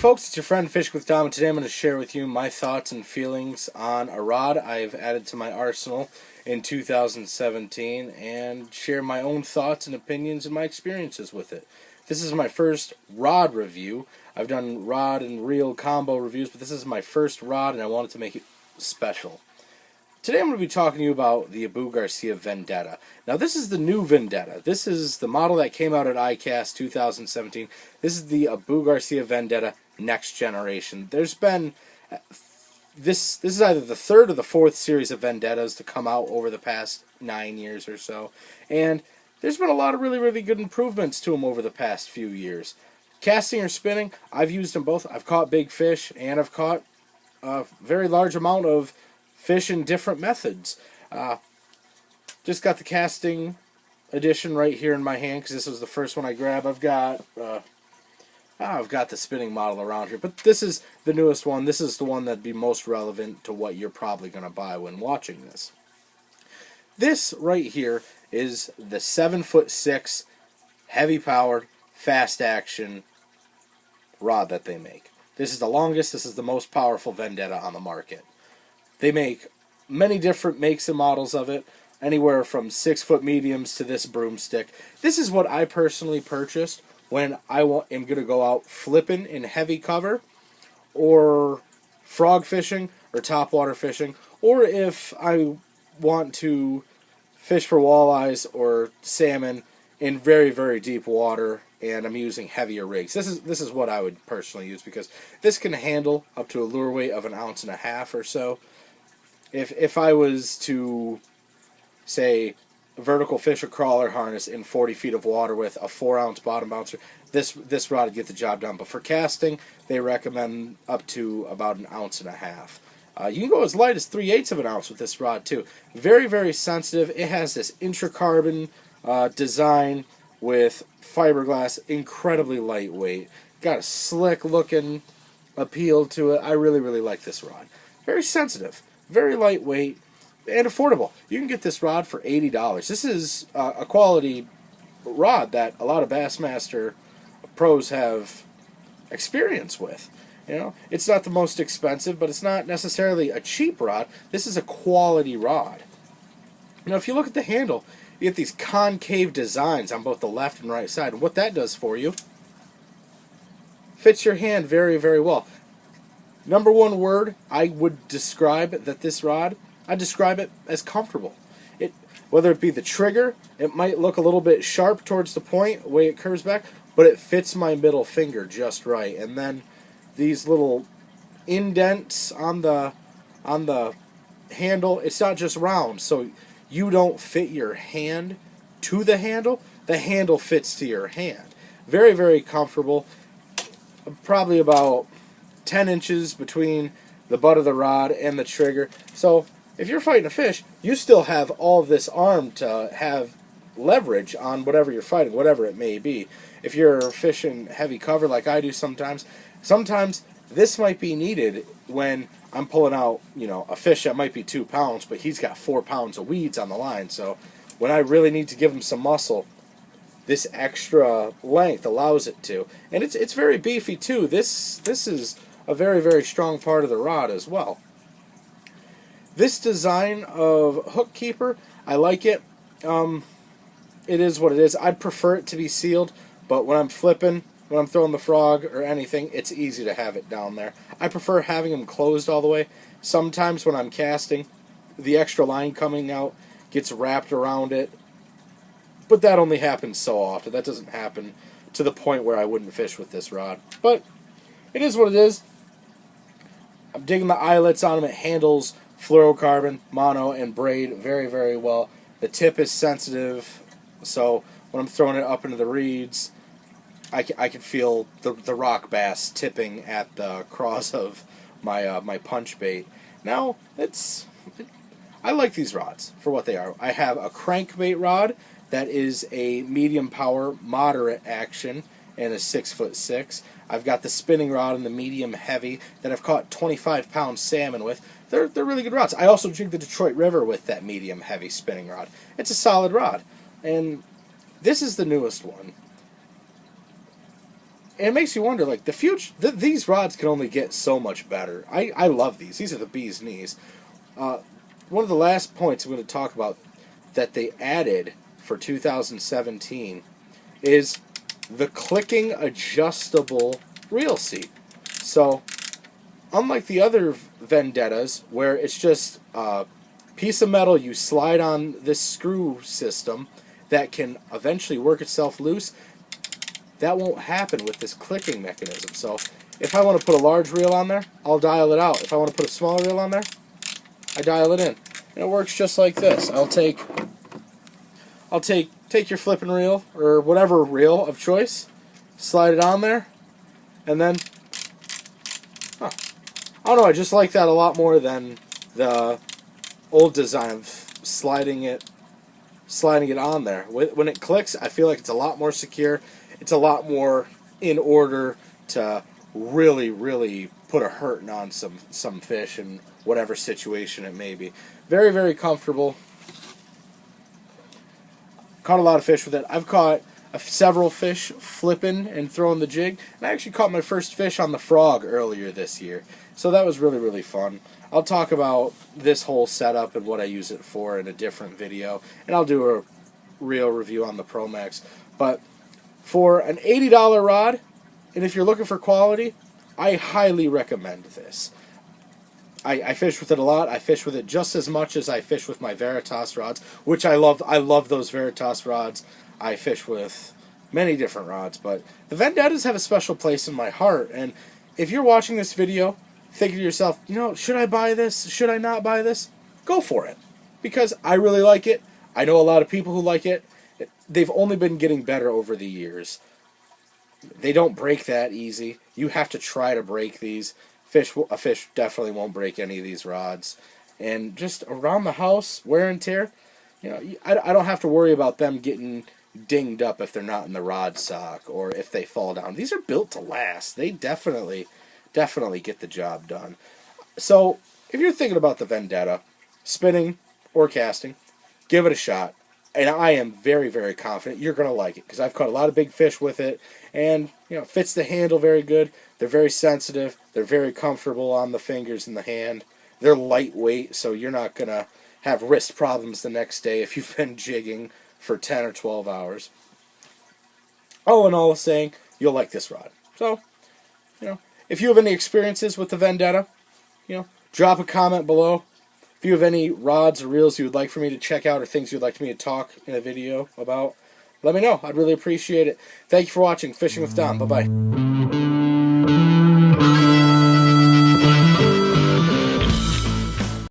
folks, it's your friend Fish with Tom, and today I'm going to share with you my thoughts and feelings on a rod I've added to my arsenal in 2017 and share my own thoughts and opinions and my experiences with it. This is my first rod review. I've done rod and reel combo reviews, but this is my first rod and I wanted to make it special. Today I'm going to be talking to you about the Garcia Vendetta. Now this is the new Vendetta. This is the model that came out at ICAST 2017. This is the Garcia Vendetta Next Generation. There's been, this is either the third or the fourth series of Vendettas to come out over the past 9 years or so. And there's been a lot of really good improvements to them over the past few years. Casting or spinning, I've used them both. I've caught big fish and I've caught a very large amount of fish in different methods. Just got the casting edition right here in my hand because this was the first one I grabbed. I've got the spinning model around here, but this is the newest one. This is the one that'd be most relevant to what you're probably going to buy when watching this. This right here is the 7'6" heavy powered fast action rod that they make. This is the longest, this is the most powerful Vendetta on the market. They make many different makes and models of it, anywhere from 6-foot mediums to this broomstick. This is what I personally purchased when I am going to go out flipping in heavy cover, or frog fishing, or topwater fishing, or if I want to fish for walleyes or salmon in very deep water and I'm using heavier rigs. This is what I would personally use because this can handle up to a lure weight of 1.5 ounces or so. If I was to, say, vertical fish a crawler harness in 40 feet of water with a 4-ounce bottom bouncer, this rod would get the job done. But for casting, they recommend up to about 1.5 ounces. You can go as light as 3/8 of an ounce with this rod too. Very sensitive. It has this intracarbon design with fiberglass, incredibly lightweight. Got a slick looking appeal to it. I really like this rod. Very sensitive. Very lightweight and affordable. You can get this rod for $80. This is a quality rod that a lot of Bassmaster pros have experience with. You know, it's not the most expensive, but it's not necessarily a cheap rod. This is a quality rod. Now, if you look at the handle, you get these concave designs on both the left and right side. And what that does for you, fits your hand very well. Number one word I would describe that this rod, I describe it as comfortable. Whether it be the trigger, it might look a little bit sharp towards the point, the way it curves back, but it fits my middle finger just right. And then these little indents on the handle, it's not just round, so you don't fit your hand to the handle fits to your hand. Very comfortable. Probably about 10 inches between the butt of the rod and the trigger. So if you're fighting a fish, you still have all of this arm to have leverage on whatever you're fighting, whatever it may be. If you're fishing heavy cover like I do sometimes this might be needed when I'm pulling out, you know, a fish that might be 2 pounds, but he's got 4 pounds of weeds on the line. So when I really need to give him some muscle, this extra length allows it to. And it's very beefy too. This is a very strong part of the rod as well. This design of hook keeper, I like it. It is what it is. I'd prefer it to be sealed, but when I'm flipping, when I'm throwing the frog or anything, it's easy to have it down there. I prefer having them closed all the way. Sometimes when I'm casting, the extra line coming out gets wrapped around it, but that only happens so often. That doesn't happen to the point where I wouldn't fish with this rod. But it is what it is. I'm digging the eyelets on them. It handles fluorocarbon, mono, and braid very well. The tip is sensitive, so when I'm throwing it up into the reeds, I can feel the rock bass tipping at the cross of my punch bait. Now, I like these rods for what they are. I have a crankbait rod that is a medium power, moderate action, and a 6'6". I've got the spinning rod and the medium heavy that I've caught 25-pound salmon with. They're really good rods. I also jig the Detroit River with that medium heavy spinning rod. It's a solid rod. And this is the newest one. it makes you wonder, like, the future, these rods can only get so much better. I love these. These are the bee's knees. One of the last points I'm going to talk about that they added for 2017 is the clicking adjustable reel seat. So, unlike the other Vendettas, where it's just a piece of metal you slide on this screw system that can eventually work itself loose, that won't happen with this clicking mechanism. So, if I want to put a large reel on there, I'll dial it out. If I want to put a smaller reel on there, I dial it in. And it works just like this. I'll take your flipping reel, or whatever reel of choice, slide it on there, and then, I don't know, I just like that a lot more than the old design of sliding it on there. When it clicks, I feel like it's a lot more secure. It's a lot more in order to really, really put a hurting on some fish in whatever situation it may be. Very, very comfortable. Caught a lot of fish with it. I've caught several fish flipping and throwing the jig, and I actually caught my first fish on the frog earlier this year. So that was really, really fun. I'll talk about this whole setup and what I use it for in a different video, and I'll do a real review on the Pro Max. But for an $80 rod, and if you're looking for quality, I highly recommend this. I fish with it a lot. I fish with it just as much as I fish with my Veritas rods, which I love. I love those Veritas rods. I fish with many different rods, but the Vendettas have a special place in my heart. And if you're watching this video thinking to yourself, you know, should I buy this? Should I not buy this? Go for it. Because I really like it. I know a lot of people who like it. They've only been getting better over the years. They don't break that easy. You have to try to break these. A fish definitely won't break any of these rods. And just around the house, wear and tear, you know, I don't have to worry about them getting dinged up if they're not in the rod sock or if they fall down. These are built to last. They definitely get the job done. So, if you're thinking about the Vendetta, spinning or casting, give it a shot. And I am very, very confident you're going to like it because I've caught a lot of big fish with it, and you know, it fits the handle very good. They're very sensitive. They're very comfortable on the fingers and the hand. They're lightweight, so you're not going to have wrist problems the next day if you've been jigging for 10 or 12 hours. All in all, saying you'll like this rod. So, you know, if you have any experiences with the Vendetta, you know, drop a comment below. If you have any rods or reels you would like for me to check out or things you'd like me to talk in a video about, let me know. I'd really appreciate it. Thank you for watching Fishing with Dom. Bye-bye.